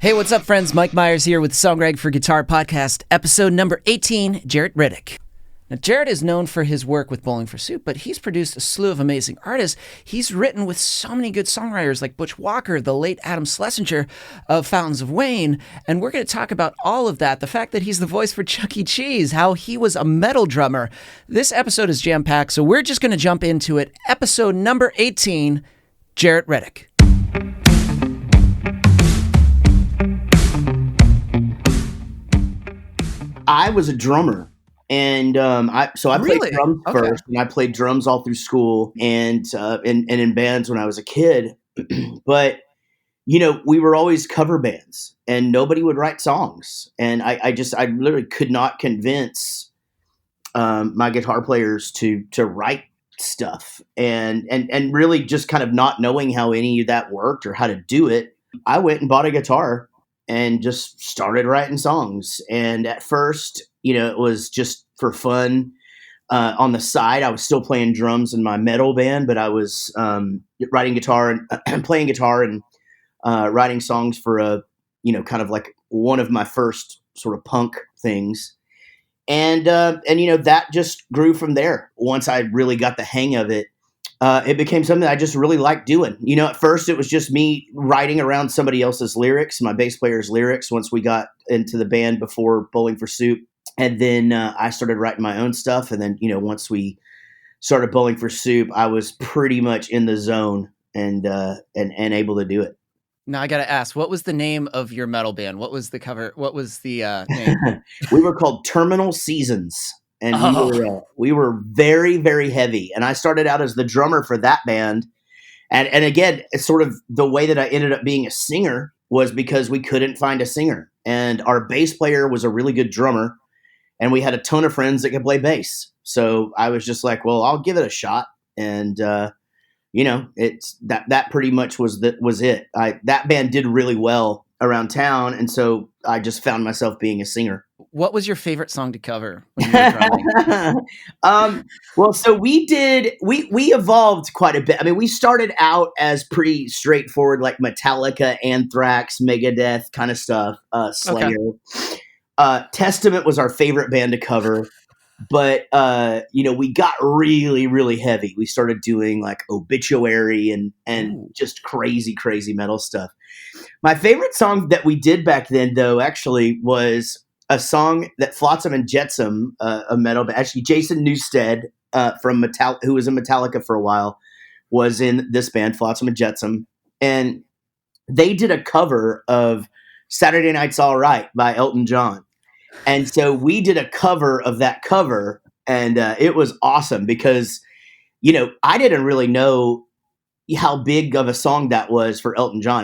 Hey, what's up, friends? Mike Myers here with Songwriting for Guitar Podcast, episode number 18, Jaret Reddick. Now, Jaret is known for his work with Bowling for Soup, but he's produced a slew of amazing artists. He's written with so many good songwriters like Butch Walker, the late Adam Schlesinger of Fountains of Wayne, and we're going to talk about all of that, the fact that he's the voice for Chuck E. Cheese, how he was a metal drummer. This episode is jam-packed, so we're just going to jump into it. Episode number 18, Jaret Reddick. I was a drummer, and I played drums first, and I played drums all through school and in bands when I was a kid. But we were always cover bands, and nobody would write songs, and I literally could not convince my guitar players to write stuff, and really just kind of not knowing how any of that worked or how to do it. I went and bought a guitar and just started writing songs. And at first, it was just for fun. On the side, I was still playing drums in my metal band, but I was writing guitar and playing guitar and writing songs for kind of like one of my first sort of punk things. And that just grew from there. Once I really got the hang of it, it became something I just really liked doing. At first it was just me writing around somebody else's lyrics, my bass player's lyrics, once we got into the band before Bowling for Soup. And then I started writing my own stuff. And then, once we started Bowling for Soup, I was pretty much in the zone and able to do it. Now I got to ask, what was the name of your metal band? What was the cover? What was the name? We were called Terminal Seasons. And we were very, very heavy. And I started out as the drummer for that band. And again, it's sort of the way that I ended up being a singer was because we couldn't find a singer. And our bass player was a really good drummer. And we had a ton of friends that could play bass. So I was just like, well, I'll give it a shot. And, it's that pretty much was it. That band did really well around town. And so I just found myself being a singer. What was your favorite song to cover when you were drumming? So we evolved quite a bit. I mean, we started out as pretty straightforward, like Metallica, Anthrax, Megadeth kind of stuff, Slayer. Okay. Testament was our favorite band to cover. But, we got really, really heavy. We started doing like Obituary and just crazy, crazy metal stuff. My favorite song that we did back then, though, actually was a song that Flotsam and Jetsam, a metal band, actually Jason Newsted from who was in Metallica for a while, was in this band, Flotsam and Jetsam. And they did a cover of Saturday Night's All Right by Elton John. And so we did a cover of that cover, and it was awesome because, I didn't really know how big of a song that was for Elton John.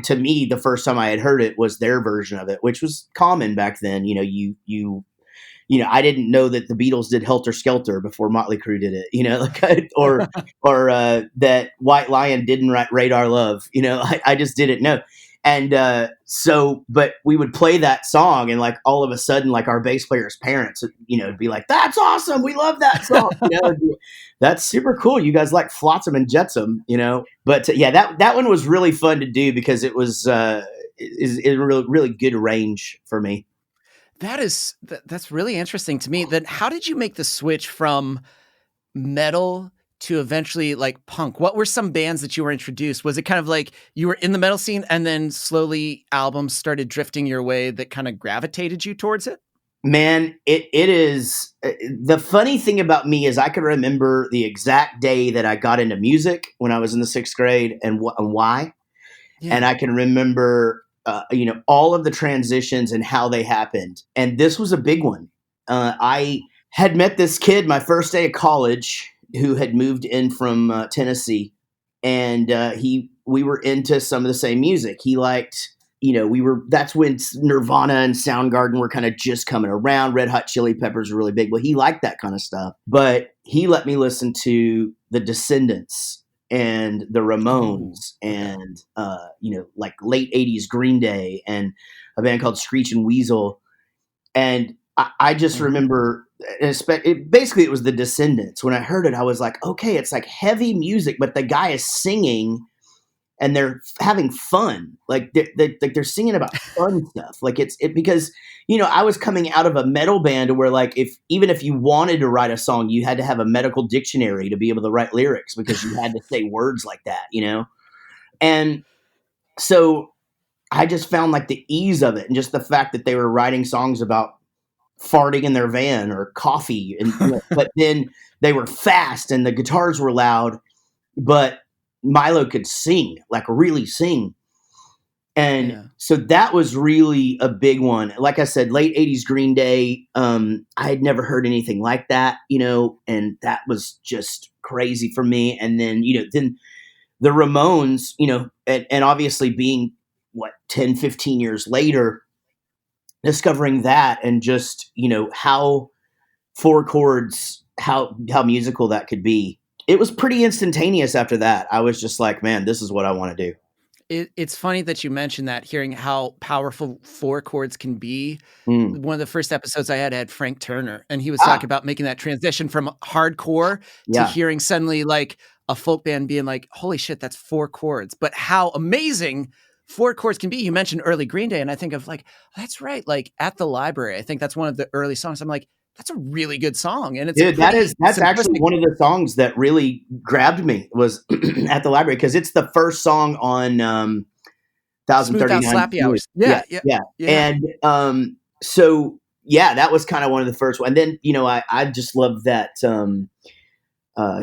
To me, the first time I had heard it was their version of it, which was common back then. I didn't know that the Beatles did Helter Skelter before Motley Crue did it, or that White Lion didn't write Radar Love. I just didn't know. And but we would play that song, and like all of a sudden, like our bass player's parents, would be like, "That's awesome! We love that song! That's super cool. You guys like Flotsam and Jetsam, But that one was really fun to do because it was is really really good range for me. That's really interesting to me. Then how did you make the switch from metal to eventually like punk? What were some bands that you were introduced? Was it kind of like you were in the metal scene and then slowly albums started drifting your way that kind of gravitated you towards it? Man, it is. The funny thing about me is I can remember the exact day that I got into music when I was in the 6th grade and why. Yeah. And I can remember, all of the transitions and how they happened. And this was a big one. I had met this kid my first day of college who had moved in from Tennessee, and we were into some of the same music. He liked, that's when Nirvana and Soundgarden were kind of just coming around. Red Hot Chili Peppers were really big. Well, he liked that kind of stuff, but he let me listen to the Descendants and the Ramones and, like late 80s Green Day and a band called Screech and Weasel. And I just remember, basically it was the Descendants. When I heard it, I was like, okay, it's like heavy music, but the guy is singing and they're having fun. Like they're singing about fun stuff. Like it's because, I was coming out of a metal band where like even if you wanted to write a song, you had to have a medical dictionary to be able to write lyrics because you had to say words like that, And so I just found like the ease of it and just the fact that they were writing songs about farting in their van or coffee. But then they were fast and the guitars were loud, but Milo could sing, like really sing. And so that was really a big one. Like I said, late 80s Green Day. I had never heard anything like that, and that was just crazy for me. And then, then the Ramones, and obviously being 10, 15 years later, discovering that and just, how four chords, how musical that could be. It was pretty instantaneous after that. I was just like, man, this is what I want to do. It's funny that you mentioned that, hearing how powerful four chords can be. One of the first episodes I had Frank Turner, and he was talking about making that transition from hardcore to hearing suddenly like a folk band being like, holy shit, that's four chords. But how amazing four chords can be. You mentioned early Green Day, and I think of like, that's right. Like At the Library, I think that's one of the early songs. I'm like, that's a really good song. And it's that's actually one of the songs that really grabbed me was At the Library, because it's the first song on 1039 Slappy Hours. Yeah. And so that was kind of one of the first ones. And then I just love that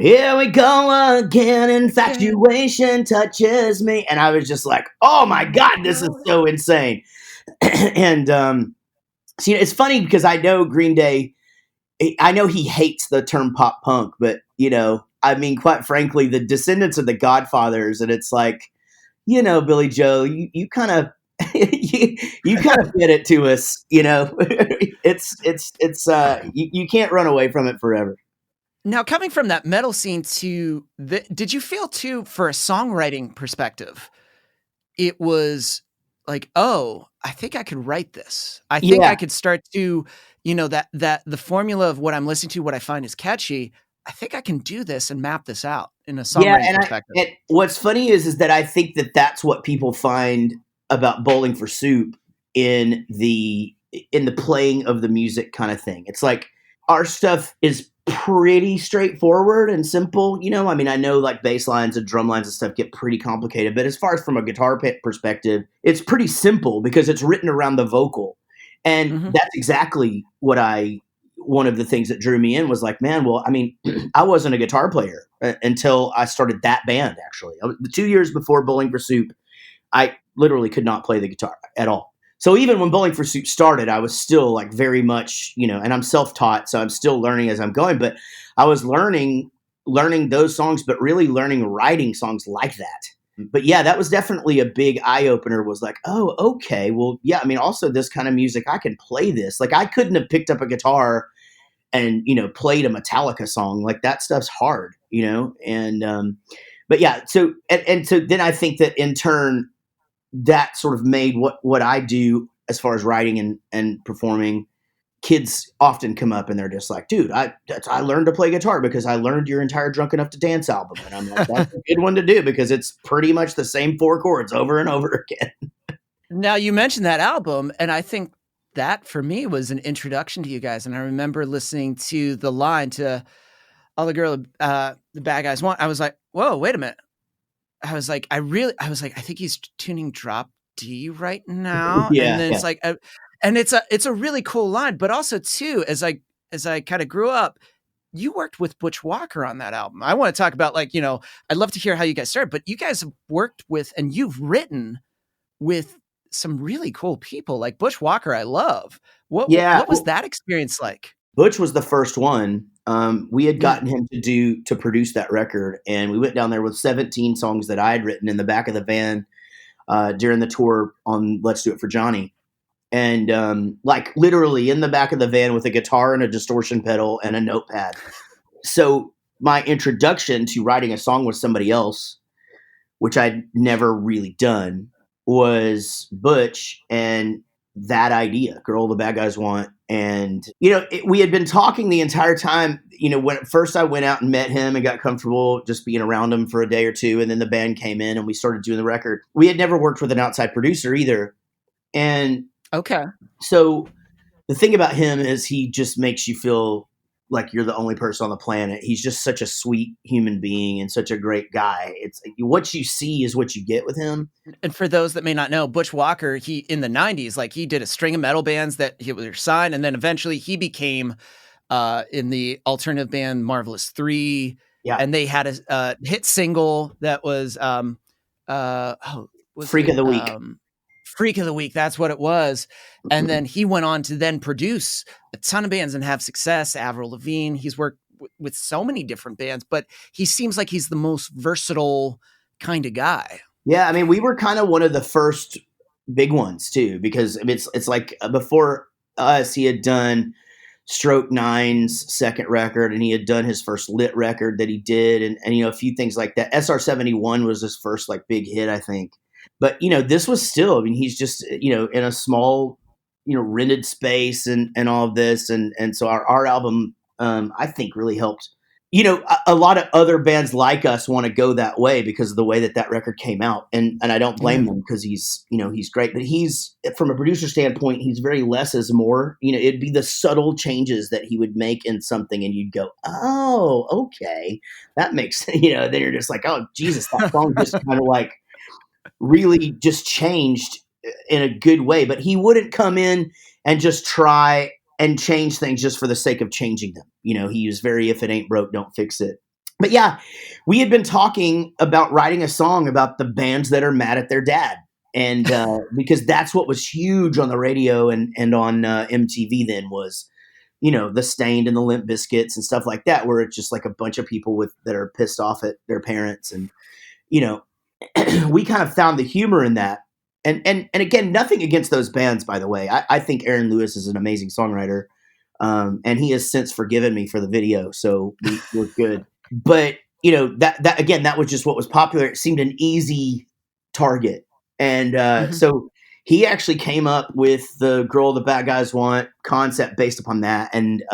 here we go again, infatuation touches me, and I was just like, oh my god, this is so insane. And it's funny because I know Green Day, I know he hates the term pop punk, but I mean, quite frankly, the descendants of the Godfathers, and it's like, Billy Joe, you kind of you kind of fit it to us, it's you can't run away from it forever. Now, coming from that metal scene to did you feel too, for a songwriting perspective, it was like, oh, I think I could write this. I think I could start to, that the formula of what I'm listening to, what I find is catchy, I think I can do this and map this out in a songwriting perspective. And what's funny is that I think that that's what people find about Bowling for Soup in the playing of the music kind of thing. It's like our stuff is pretty straightforward and simple. I mean, I know like bass lines and drum lines and stuff get pretty complicated, but as far as from a guitar perspective, it's pretty simple because it's written around the vocal. And that's exactly what one of the things that drew me in was like, man, well, I mean, I wasn't a guitar player until I started that band, actually. The 2 years before Bowling for Soup, I literally could not play the guitar at all. So even when Bowling for Soup started, I was still like very much, and I'm self-taught, so I'm still learning as I'm going, but I was learning those songs, but really learning writing songs like that. But yeah, that was definitely a big eye opener, was like, oh, okay. Well, yeah, I mean, also this kind of music, I can play this. Like I couldn't have picked up a guitar and, played a Metallica song. Like that stuff's hard, and, but yeah, so, and so then I think that in turn, that sort of made what I do as far as writing and performing. Kids often come up and they're just like, dude, I learned to play guitar because I learned your entire Drunk Enough to Dance album. And I'm like, that's a good one to do because it's pretty much the same four chords over and over again. Now you mentioned that album, and I think that for me was an introduction to you guys. And I remember listening to the line to All the Girl the Bad Guys Want. I was like, whoa, wait a minute. I was like, I think he's tuning drop D right now. And then it's like, and it's a really cool line, but also too, as I kind of grew up, you worked with Butch Walker on that album. I want to talk about like, I'd love to hear how you guys started, but you guys have worked with, and you've written with some really cool people like Butch Walker. I love. What was that experience like? Butch was the first one. We had gotten him to produce that record, and we went down there with 17 songs that I had written in the back of the van during the tour on Let's Do It for Johnny. And like literally in the back of the van with a guitar and a distortion pedal and a notepad. So my introduction to writing a song with somebody else, which I'd never really done, was Butch. And that idea, Girl the Bad Guys Want. And, we had been talking the entire time, when at first I went out and met him and got comfortable just being around him for a day or two. And then the band came in and we started doing the record. We had never worked with an outside producer either. And okay. So the thing about him is he just makes you feel like you're the only person on the planet. He's just such a sweet human being and such a great guy. It's what you see is what you get with him. And for those that may not know, Butch Walker, he in the 90s, like he did a string of metal bands that he was signed, and then eventually he became in the alternative band Marvelous 3. Yeah. And they had a hit single that was Freak of the Week. Freak of the Week, that's what it was. And then he went on to then produce a ton of bands and have success. Avril Lavigne, he's worked with so many different bands, but he seems like he's the most versatile kind of guy. Yeah, I mean, we were kind of one of the first big ones too, because it's like before us, he had done Stroke 9's second record, and he had done his first lit record that he did, and a few things like that. SR-71 was his first like big hit, I think. But, this was still, I mean, he's just, in a small, rented space and all of this. And so our album, I think really helped, a lot of other bands like us want to go that way because of the way that record came out. And I don't blame them because he's great, but he's, from a producer standpoint, he's very less is more, it'd be the subtle changes that he would make in something and you'd go, oh, okay, that makes sense. Then you're just like, oh, Jesus, that song just kind of like, really just changed in a good way, but he wouldn't come in and just try and change things just for the sake of changing them. He was very, if it ain't broke, don't fix it. But yeah, we had been talking about writing a song about the bands that are mad at their dad. And because that's what was huge on the radio and on MTV then was, the Stained and the Limp Bizkits and stuff like that, where it's just like a bunch of people that are pissed off at their parents. And, we kind of found the humor in that. And again, nothing against those bands, by the way. I think Aaron Lewis is an amazing songwriter. And he has since forgiven me for the video. So we're good. But, that again, that was just what was popular. It seemed an easy target. And so he actually came up with the Girl the Bad Guys Want concept based upon that. And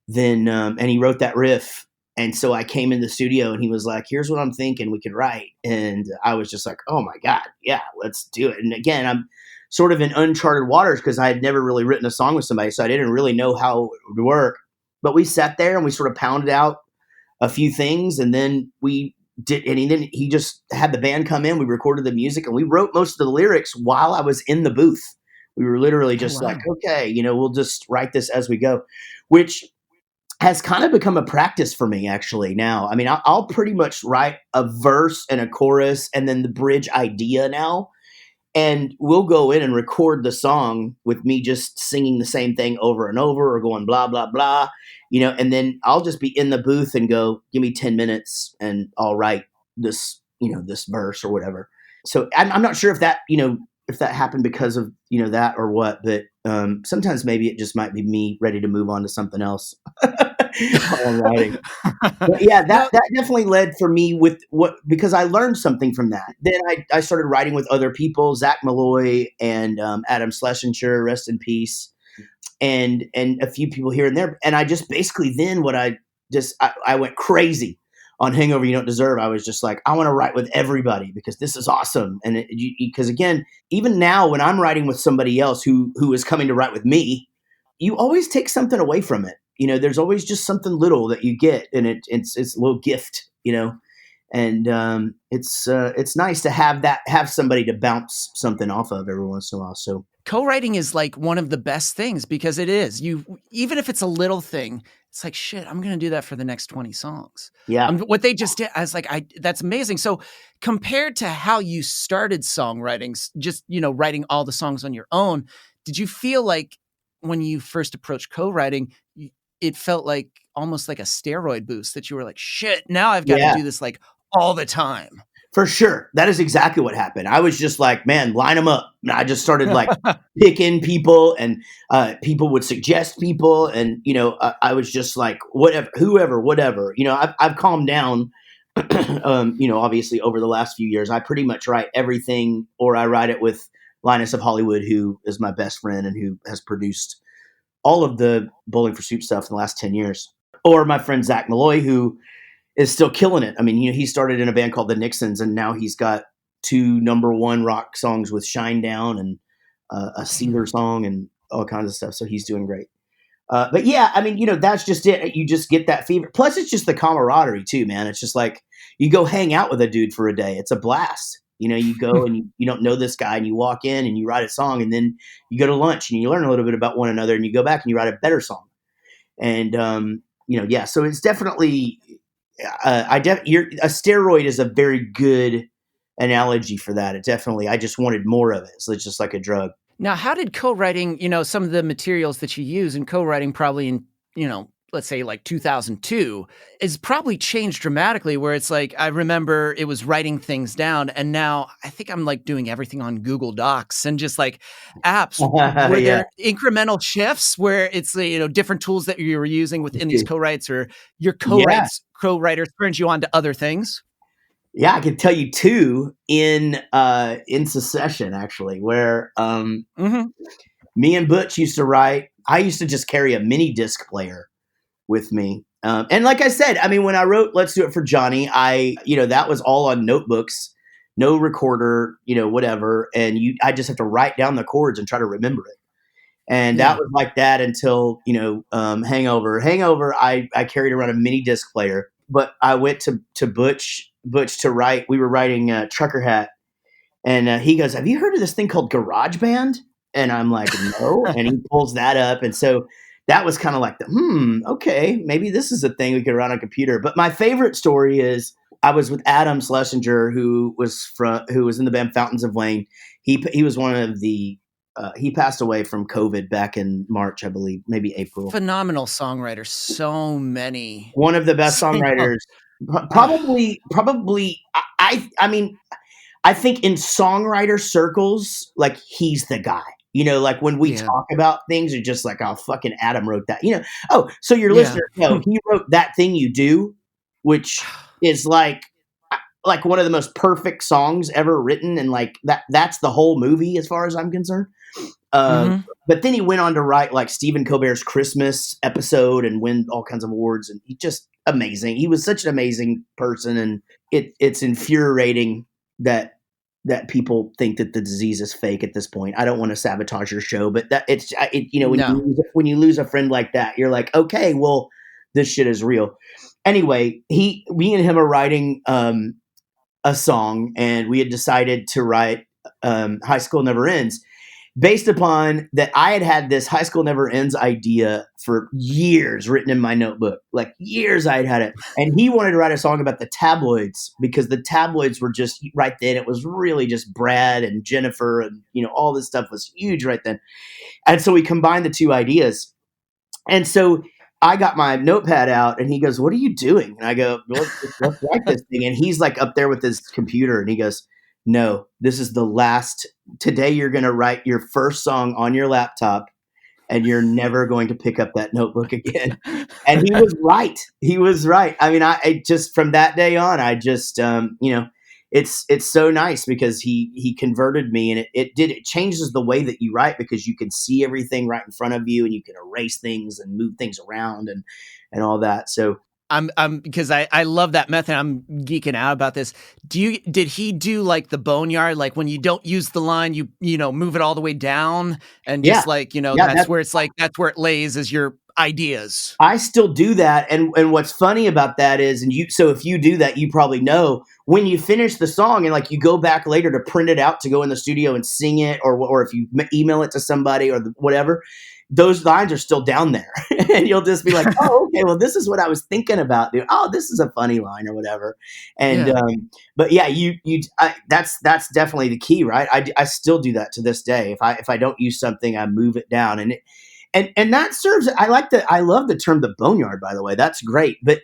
then he wrote that riff. And so I came in the studio and he was like, here's what I'm thinking we could write. And I was just like, oh my God, yeah, let's do it. And again, I'm sort of in uncharted waters because I had never really written a song with somebody. So I didn't really know how it would work. But we sat there and we sort of pounded out a few things. And then we did, and then he just had the band come in. We recorded the music and we wrote most of the lyrics while I was in the booth. We were literally just like, okay, we'll just write this as we go, which has kind of become a practice for me actually now. I mean, I'll pretty much write a verse and a chorus and then the bridge idea now. And we'll go in and record the song with me just singing the same thing over and over or going blah, blah, blah, and then I'll just be in the booth and go, give me 10 minutes and I'll write this, this verse or whatever. So I'm not sure if that, if that happened because of, that or what, but sometimes maybe it just might be me ready to move on to something else. While I'm writing. But yeah, that definitely led for me because I learned something from that. Then I started writing with other people, Zach Malloy and Adam Schlesinger, rest in peace, and a few people here and there. And I just basically then I went crazy on Hangover You Don't Deserve. I was just like, I want to write with everybody because this is awesome. And because again, even now when I'm writing with somebody else who is coming to write with me, you always take something away from it. There's always just something little that you get, and it's a little gift, and it's nice to have somebody to bounce something off of every once in a while. So co-writing is like one of the best things because it is even if it's a little thing, it's like, shit, I'm going to do that for the next 20 songs. Yeah. What they just did, I was like, that's amazing. So compared to how you started songwriting, just, writing all the songs on your own, did you feel like when you first approached co-writing, it felt like almost like a steroid boost that you were like, shit, now I've got to do this like all the time? For sure. That is exactly what happened. I was just like, man, line them up. And I just started like picking people, and people would suggest people. And, I was just like, whoever, whatever, I've calmed down, obviously over the last few years. I pretty much write everything, or I write it with Linus of Hollywood, who is my best friend and who has produced all of the Bowling for Soup stuff in the last 10 years. Or my friend Zach Malloy, who is still killing it. I mean, he started in a band called the Nixons, and now he's got 2 #1 rock songs with Shine Down and a Cedar song and all kinds of stuff. So he's doing great. But yeah, I mean, that's just it. You just get that fever. Plus, it's just the camaraderie too, man. It's just like you go hang out with a dude for a day. It's a blast. You go and you don't know this guy, and you walk in and you write a song, and then you go to lunch and you learn a little bit about one another, and you go back and you write a better song. And yeah. So it's definitely a steroid is a very good analogy for that. I just wanted more of it. So it's just like a drug. Now, how did co-writing, some of the materials that you use in co-writing probably in, let's say like 2002 is probably changed dramatically, where it's like, I remember it was writing things down, and now I think I'm like doing everything on Google Docs and just like apps. Were there incremental shifts where it's, different tools that you were using within these co-writes, or your co-writers turned you on to other things? Yeah, I can tell you 2 in succession, actually, where me and Butch used to write. I used to just carry a mini disc player with me. And like I said, I mean, when I wrote Let's Do It for Johnny, that was all on notebooks, no recorder, whatever. And I just have to write down the chords and try to remember it. And that was like that until, Hangover. Hangover, I carried around a mini disc player. But I went to Butch to write. We were writing Trucker Hat. And he goes, "Have you heard of this thing called GarageBand?" And I'm like, "No." And he pulls that up. And so that was kind of like, okay, maybe this is a thing we could run on a computer. But my favorite story is I was with Adam Schlesinger, who was in the band Fountains of Wayne. He was one of the he passed away from COVID back in March, I believe, maybe April. Phenomenal songwriter. So many. One of the best songwriters. Probably. I mean, I think in songwriter circles, like he's the guy. Like when we talk about things, you're just like, "Oh, fucking Adam wrote that." Oh, so your listeners know he wrote That Thing You Do, which is like one of the most perfect songs ever written, and like that's the whole movie as far as I'm concerned. But then he went on to write like Stephen Colbert's Christmas episode and win all kinds of awards, and he's just amazing. He was such an amazing person, and it's infuriating that people think that the disease is fake at this point. I don't want to sabotage your show, but when you lose a friend like that, you're like, okay, well, this shit is real. Anyway, me and him are writing a song, and we had decided to write High School Never Ends, based upon that I had this High School Never Ends idea for years written in my notebook. Like years I had it. And he wanted to write a song about the tabloids, because the tabloids were just right then. It was really just Brad and Jennifer, and all this stuff was huge right then. And so we combined the 2 ideas. And so I got my notepad out, and he goes, "What are you doing?" And I go, "Let's write this thing." And he's like up there with his computer, and he goes, "No, this is the last. Today you're going to write your first song on your laptop, and you're never going to pick up that notebook again." And he was right. He was right. I mean, I just, from that day on, I just, it's so nice because he converted me, and it changes the way that you write, because you can see everything right in front of you, and you can erase things and move things around and all that. So I'm because I love that method. I'm geeking out about this. Did he do like the boneyard, like when you don't use the line, you move it all the way down, and just that's where it's like, that's where it lays as your ideas. I still do that. And what's funny about that is, so if you do that, you probably know when you finish the song and like you go back later to print it out to go in the studio and sing it, or if you email it to somebody or whatever, those lines are still down there. And you'll just be like, "Oh, okay, well, this is what I was thinking about. Dude. Oh, this is a funny line," or whatever. And, but yeah, that's definitely the key, right? I still do that to this day. If I don't use something, I move it down, and that serves, I love the term the boneyard, by the way. That's great. But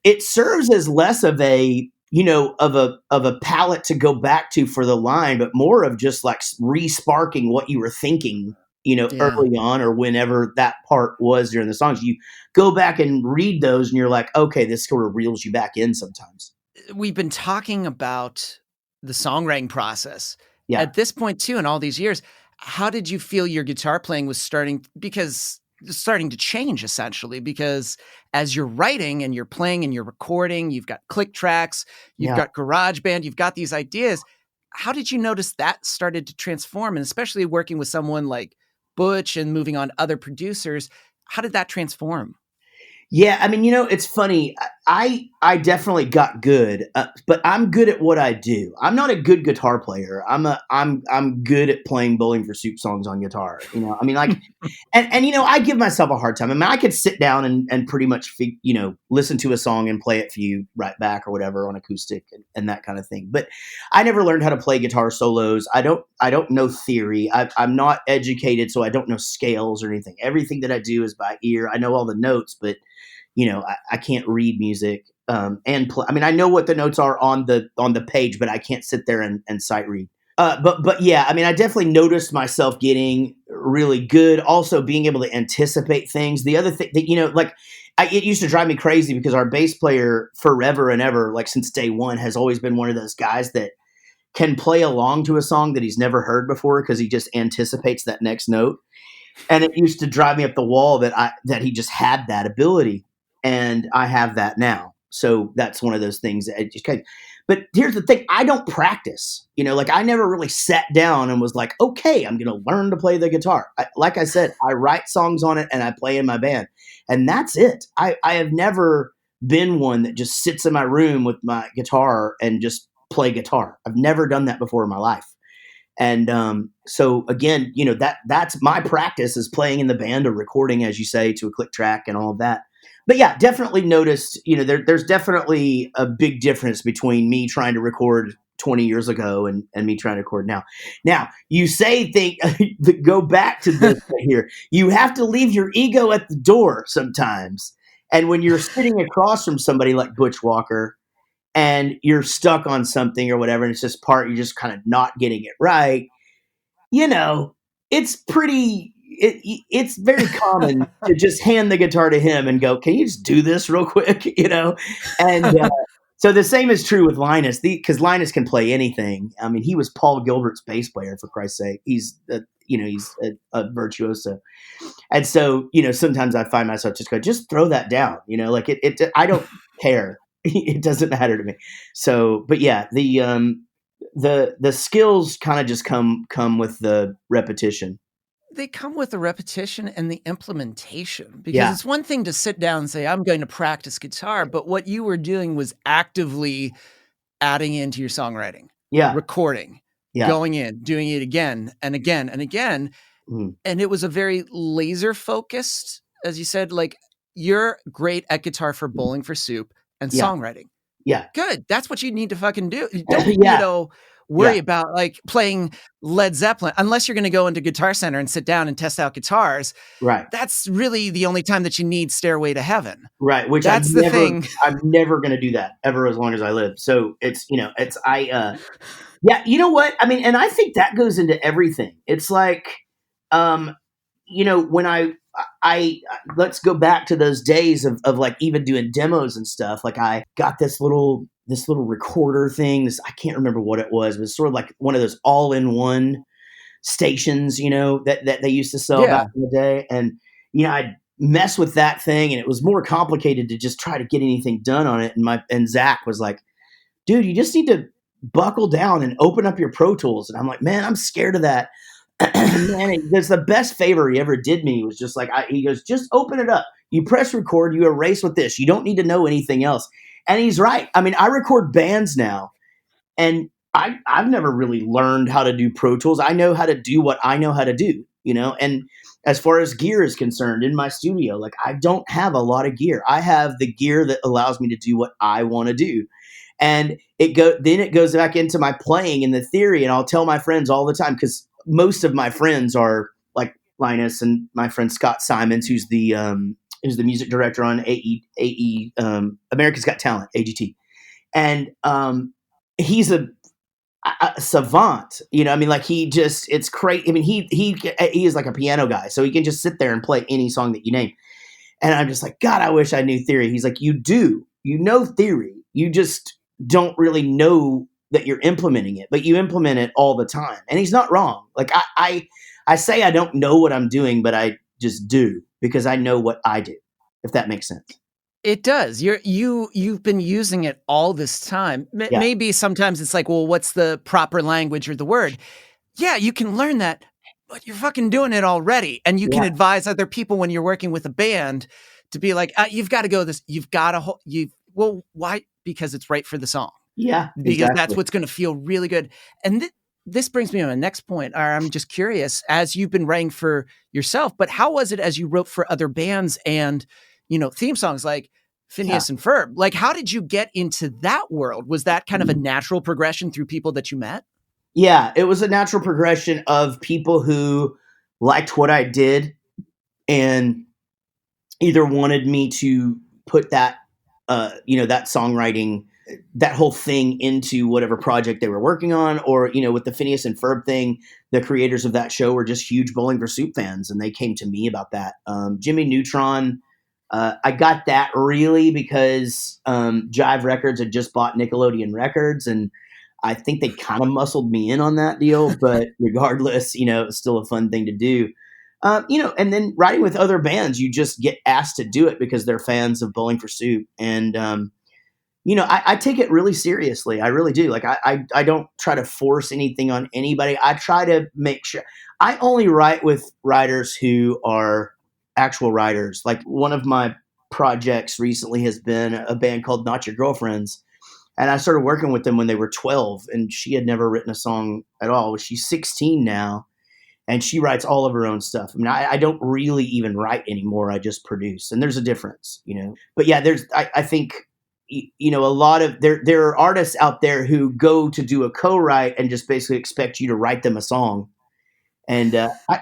it serves as less of a, of a palette to go back to for the line, but more of just like re-sparking what you were thinking, early on, or whenever that part was during the songs. You go back and read those, and you're like, okay, this sort of reels you back in sometimes. We've been talking about the songwriting process. Yeah. At this point too, in all these years, how did you feel your guitar playing was starting to change essentially? Because as you're writing and you're playing and you're recording, you've got click tracks, you've Yeah. got GarageBand, you've got these ideas. How did you notice that started to transform? And especially working with someone like Butch and moving on to other producers, how did that transform? Yeah, I mean, it's funny. I definitely got good, but I'm good at what I do. I'm not a good guitar player. I'm good at playing Bowling for Soup songs on guitar. I mean, like, and I give myself a hard time. I mean, I could sit down and pretty much listen to a song and play it for you right back or whatever on acoustic and that kind of thing. But I never learned how to play guitar solos. I don't know theory. I'm not educated, so I don't know scales or anything. Everything that I do is by ear. I know all the notes, but I can't read music and play. I mean, I know what the notes are on the page, but I can't sit there and sight read. But yeah, I mean, I definitely noticed myself getting really good. Also, being able to anticipate things. The other thing that it used to drive me crazy because our bass player forever and ever, like since day one, has always been one of those guys that can play along to a song that he's never heard before because he just anticipates that next note. And it used to drive me up the wall that he just had that ability. And I have that now. So that's one of those things that it just kind of, but here's the thing. I don't practice, I never really sat down and was like, okay, I'm going to learn to play the guitar. Like I said, I write songs on it and I play in my band and that's it. I have never been one that just sits in my room with my guitar and just play guitar. I've never done that before in my life. And so again, that's my practice is playing in the band or recording, as you say, to a click track and all of that. But yeah, definitely noticed, there's definitely a big difference between me trying to record 20 years ago and me trying to record now. Now, you go back to this right here. You have to leave your ego at the door sometimes. And when you're sitting across from somebody like Butch Walker and you're stuck on something or whatever, and it's just you're just kind of not getting it right, it's it's very common to just hand the guitar to him and go, can you just do this real quick? And so the same is true with Linus, because Linus can play anything. I mean, he was Paul Gilbert's bass player, for Christ's sake. He's a virtuoso. And so, sometimes I find myself just throw that down, I don't care. It doesn't matter to me. So, but yeah, the skills kind of just come with the repetition. They come with the repetition and the implementation, because it's one thing to sit down and say, I'm going to practice guitar, but what you were doing was actively adding into your songwriting, recording, going in, doing it again and again and again. Mm. And it was a very laser focused, as you said, like you're great at guitar for Bowling for Soup and songwriting. Yeah. Good. That's what you need to fucking do. Don't, worry about like playing Led Zeppelin unless you're going to go into Guitar Center and sit down and test out guitars. Right. That's really the only time that you need Stairway to Heaven. Right. Which that's the thing. I'm never going to do that ever as long as I live. So it's, yeah, you know what? I mean, and I think that goes into everything. It's like, when I let's go back to those days of like even doing demos and stuff. Like I got this little recorder thing. I can't remember what it was. It was sort of like one of those all-in-one stations, that they used to sell back in the day. And I'd mess with that thing, and it was more complicated to just try to get anything done on it. And Zach was like, "Dude, you just need to buckle down and open up your Pro Tools." And I'm like, "Man, I'm scared of that." Man, that's the best favor he ever did me. Was just like, he goes, "Just open it up. You press record. You erase with this. You don't need to know anything else." And he's right. I mean, I record bands now, and I've never really learned how to do Pro Tools. I know how to do what I know how to do, And as far as gear is concerned in my studio, like I don't have a lot of gear. I have the gear that allows me to do what I want to do. And then it goes back into my playing and the theory. And I'll tell my friends all the time, because most of my friends are like Linus and my friend Scott Simons, who's the music director on AE America's Got Talent, AGT. And he's a savant, I mean, like it's crazy. I mean, he is like a piano guy, so he can just sit there and play any song that you name. And I'm just like, God, I wish I knew theory. He's like, you do, theory. You just don't really know that you're implementing it, but you implement it all the time. And he's not wrong. Like I say I don't know what I'm doing, but I just do because I know what I do, if that makes sense. It does. You've been using it all this time. Yeah. Maybe sometimes it's like, well, what's the proper language or the word? Yeah, you can learn that, but you're fucking doing it already. And you can Yeah. advise other people when you're working with a band to be like, you've got to go this, you've got to, well, why? Because it's right for the song. Yeah. Because Exactly. that's what's going to feel really good. And this brings me to my next point. I'm just curious, as you've been writing for yourself, but how was it as you wrote for other bands and, theme songs like Phineas and Ferb? Like, how did you get into that world? Was that kind of a natural progression through people that you met? Yeah, it was a natural progression of people who liked what I did and either wanted me to put that, that songwriting, that whole thing into whatever project they were working on, or, with the Phineas and Ferb thing, the creators of that show were just huge Bowling for Soup fans, and they came to me about that. Jimmy Neutron, I got that really because Jive Records had just bought Nickelodeon Records, and I think they kind of muscled me in on that deal, but regardless, it's still a fun thing to do. And then writing with other bands, you just get asked to do it because they're fans of Bowling for Soup. And, I take it really seriously. I really do. Like, I don't try to force anything on anybody. I try to make sure I only write with writers who are actual writers. Like, one of my projects recently has been a band called Not Your Girlfriends. And I started working with them when they were 12, and she had never written a song at all. She's 16 now, and she writes all of her own stuff. I mean, I don't really even write anymore. I just produce, and there's a difference, But yeah, I think, a lot of there are artists out there who go to do a co-write and just basically expect you to write them a song, and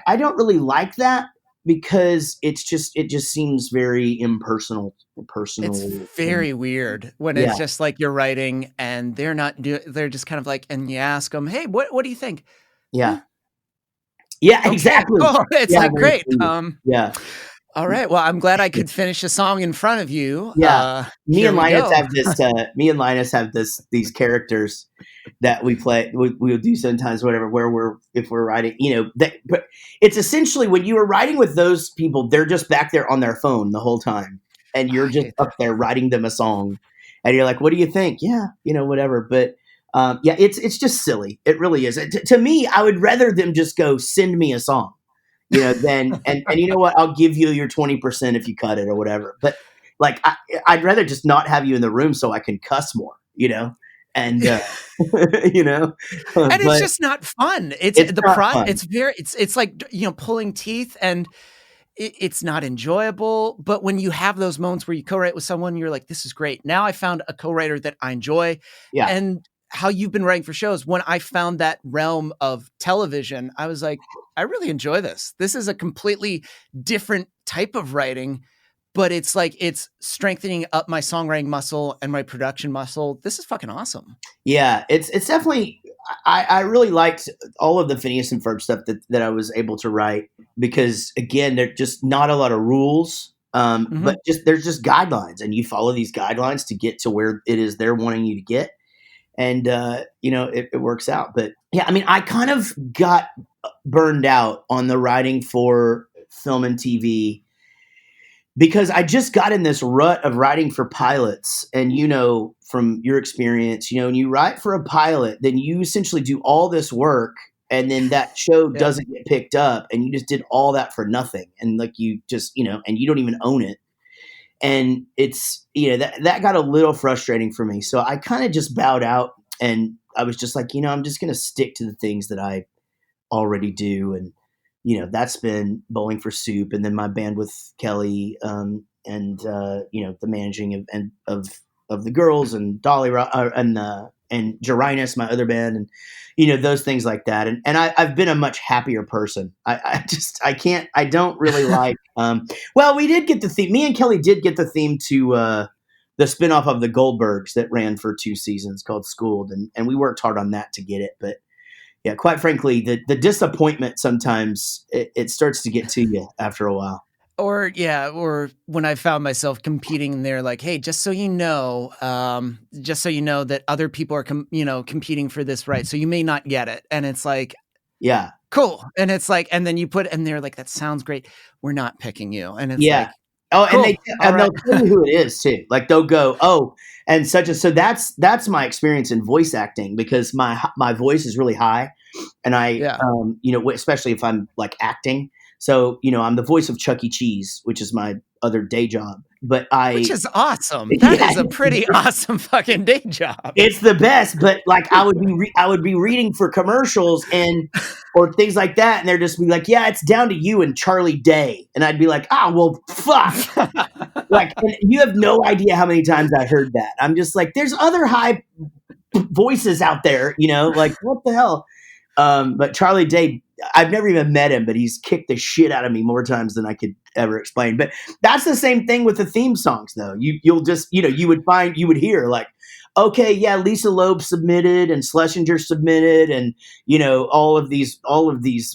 I don't really like that because it just seems very impersonal. Personal. It's very weird when it's just like you're writing and they're not they're just kind of like, and you ask them, hey, what do you think? Yeah. Yeah, okay, exactly. cool. It's like, great. Yeah. All right. Well, I'm glad I could finish a song in front of you. Yeah. Me and Linus have these characters that we play. We'll do sometimes, whatever, if we're writing, but it's essentially when you were writing with those people, they're just back there on their phone the whole time. And you're just up there writing them a song, and you're like, "What do you think?" Yeah, whatever. But it's just silly. It really is. To me, I would rather them just go send me a song, than and you know what? I'll give you your 20% if you cut it or whatever. But like, I'd rather just not have you in the room so I can cuss more, and and it's just not fun. It's the fun. It's like pulling teeth and. It's not enjoyable, but when you have those moments where you co-write with someone, you're like, this is great. Now I found a co-writer that I enjoy. Yeah. And how you've been writing for shows, when I found that realm of television, I was like, I really enjoy this. This is a completely different type of writing, but it's like, it's strengthening up my songwriting muscle and my production muscle. This is fucking awesome. Yeah, it's definitely, I really liked all of the Phineas and Ferb stuff that I was able to write because, again, there's just not a lot of rules, but there's just guidelines, and you follow these guidelines to get to where it is they're wanting you to get, and it works out. But yeah, I mean, I kind of got burned out on the writing for film and TV because I just got in this rut of writing for pilots. And, from your experience, when you write for a pilot, then you essentially do all this work and then that show doesn't get picked up and you just did all that for nothing. And like, you just, and you don't even own it. And it's, that got a little frustrating for me. So I kind of just bowed out and I was just like, I'm just going to stick to the things that I already do. And, that's been Bowling for Soup, and then my band with Kelly, and the managing of the girls, and Dolly and Jarinus, my other band, and those things like that. And I've been a much happier person. I don't really like. Well, we did get the theme. Me and Kelly did get the theme to the spinoff of the Goldbergs that ran for 2 seasons called Schooled, and we worked hard on that to get it, but. Yeah, quite frankly, the disappointment sometimes it starts to get to you after a while. Or when I found myself competing, and they're like, "Hey, just so you know that other people are competing for this right, so you may not get it." And it's like, yeah, cool. And it's like, and then and they're like, "That sounds great. We're not picking you." And it's yeah. like, Oh, cool. and they'll tell you who it is too. Like they'll go, "Oh, and such as." So that's my experience in voice acting, because my voice is really high, and especially if I'm like acting. So I'm the voice of Chuck E. Cheese, which is my other day job. Which is awesome. That is a pretty awesome fucking day job. It's the best, but like I would be reading for commercials or things like that, and they're just be like, "Yeah, it's down to you and Charlie Day," and I'd be like, "Ah, well, fuck." Like, and you have no idea how many times I heard that. I'm just like, there's other high voices out there, like what the hell? But Charlie Day, I've never even met him, but he's kicked the shit out of me more times than I could ever explain. But that's the same thing with the theme songs, though. You'll just, you would hear like, okay, yeah, Lisa Loeb submitted and Schlesinger submitted, and all of these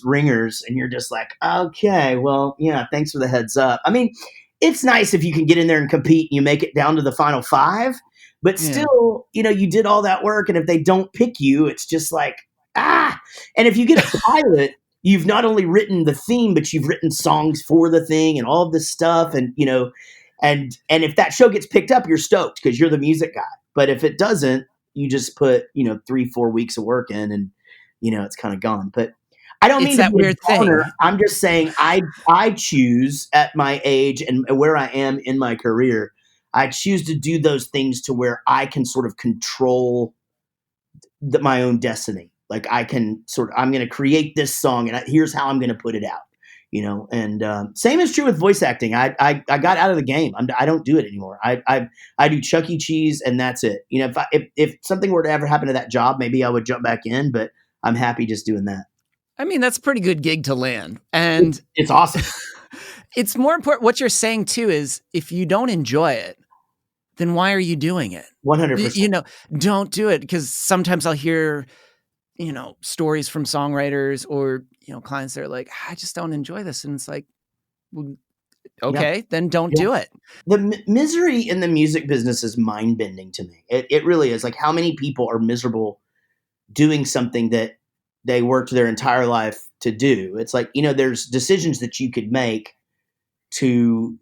ringers, and you're just like, okay, well, yeah, thanks for the heads up. I mean, it's nice if you can get in there and compete and you make it down to the final 5, but still, you did all that work, and if they don't pick you, it's just like, and if you get a pilot, you've not only written the theme, but you've written songs for the thing and all of this stuff. And, and if that show gets picked up, you're stoked because you're the music guy. But if it doesn't, you just put, 3-4 weeks of work in, and, it's kind of gone. But I don't mean that to be weird a downer. thing. I'm just saying I choose at my age and where I am in my career, I choose to do those things to where I can sort of control my own destiny. Like I'm going to create this song, and here's how I'm going to put it out, and same is true with voice acting. I got out of the game. I don't do it anymore. I do Chuck E. Cheese, and that's it. If something were to ever happen to that job, maybe I would jump back in, but I'm happy just doing that. I mean, that's a pretty good gig to land. And it's awesome. It's more important. What you're saying too is if you don't enjoy it, then why are you doing it? 100%. Don't do it. Because sometimes I'll hear, stories from songwriters or, clients that are like, I just don't enjoy this. And it's like, well, okay, then don't do it. The misery in the music business is mind bending to me. It really is. Like, how many people are miserable doing something that they worked their entire life to do? It's like, there's decisions that you could make to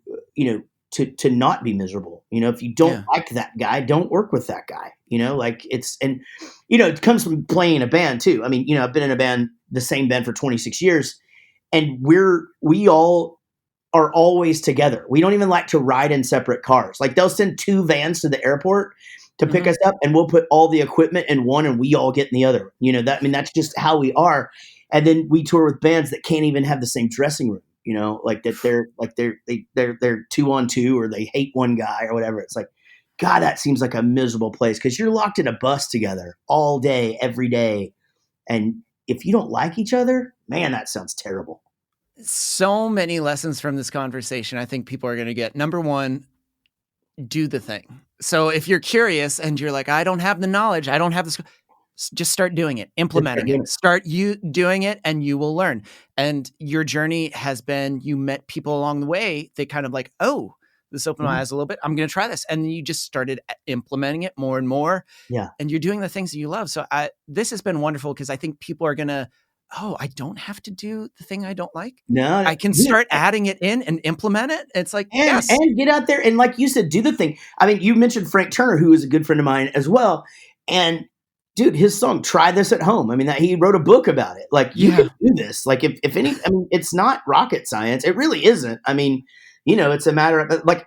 not be miserable. If you don't like that guy, don't work with that guy. It comes from playing a band too. I mean, I've been in the same band for 26 years, and we all are always together. We don't even like to ride in separate cars. Like they'll send 2 vans to the airport to pick us up, and we'll put all the equipment in one and we all get in the other. That's just how we are. And then we tour with bands that can't even have the same dressing room. They're 2 on 2, or they hate one guy or whatever. It's like, God, that seems like a miserable place, because you're locked in a bus together all day, every day. And if you don't like each other, man, that sounds terrible. So many lessons from this conversation I think people are going to get. Number 1, do the thing. So if you're curious and you're like, I don't have the knowledge, I don't have this, just start doing it, implementing it. Start you doing it, and you will learn. And your journey has been, you met people along the way. They kind of like, oh, this opened my eyes a little bit. I'm going to try this. And then you just started implementing it more and more. Yeah. And you're doing the things that you love. So this has been wonderful, because I think people are going to, I don't have to do the thing I don't like. No, I can start adding it in and implement it. It's like, and get out there. And like you said, do the thing. I mean, you mentioned Frank Turner, who is a good friend of mine as well. And dude, his song, Try This at Home. I mean, he wrote a book about it. Like, you can do this. Like, if any, I mean, it's not rocket science. It really isn't. I mean, it's a matter of, like,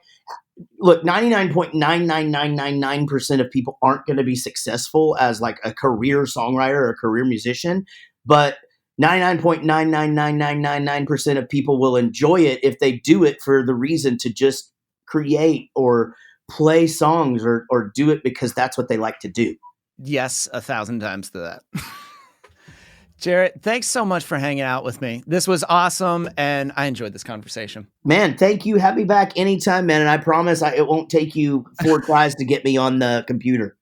look, 99.99999% of people aren't going to be successful as like a career songwriter or a career musician, but 99.99999% of people will enjoy it if they do it for the reason to just create or play songs or do it because that's what they like to do. Yes, 1,000 times to that. Jaret, thanks so much for hanging out with me. This was awesome, and I enjoyed this conversation. Man, thank you. Have me back anytime, man. And I promise it won't take you 4 tries to get me on the computer.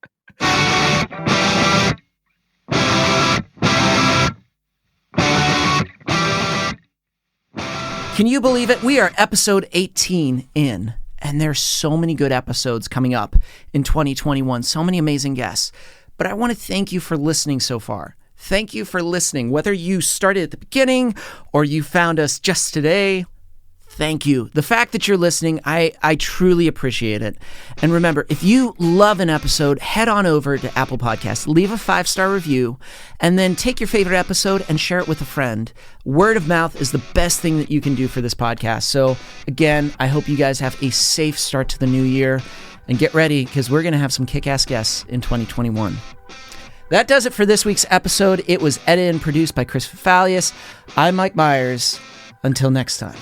Can you believe it? We are episode 18 in, and there's so many good episodes coming up in 2021. So many amazing guests. But I want to thank you for listening so far. Thank you for listening. Whether you started at the beginning or you found us just today, thank you. The fact that you're listening, I truly appreciate it. And remember, if you love an episode, head on over to Apple Podcasts, leave a 5-star review, and then take your favorite episode and share it with a friend. Word of mouth is the best thing that you can do for this podcast. So again, I hope you guys have a safe start to the new year, and get ready because we're going to have some kick-ass guests in 2021. That does it for this week's episode. It was edited and produced by Chris Fafalius. I'm Mike Myers. Until next time.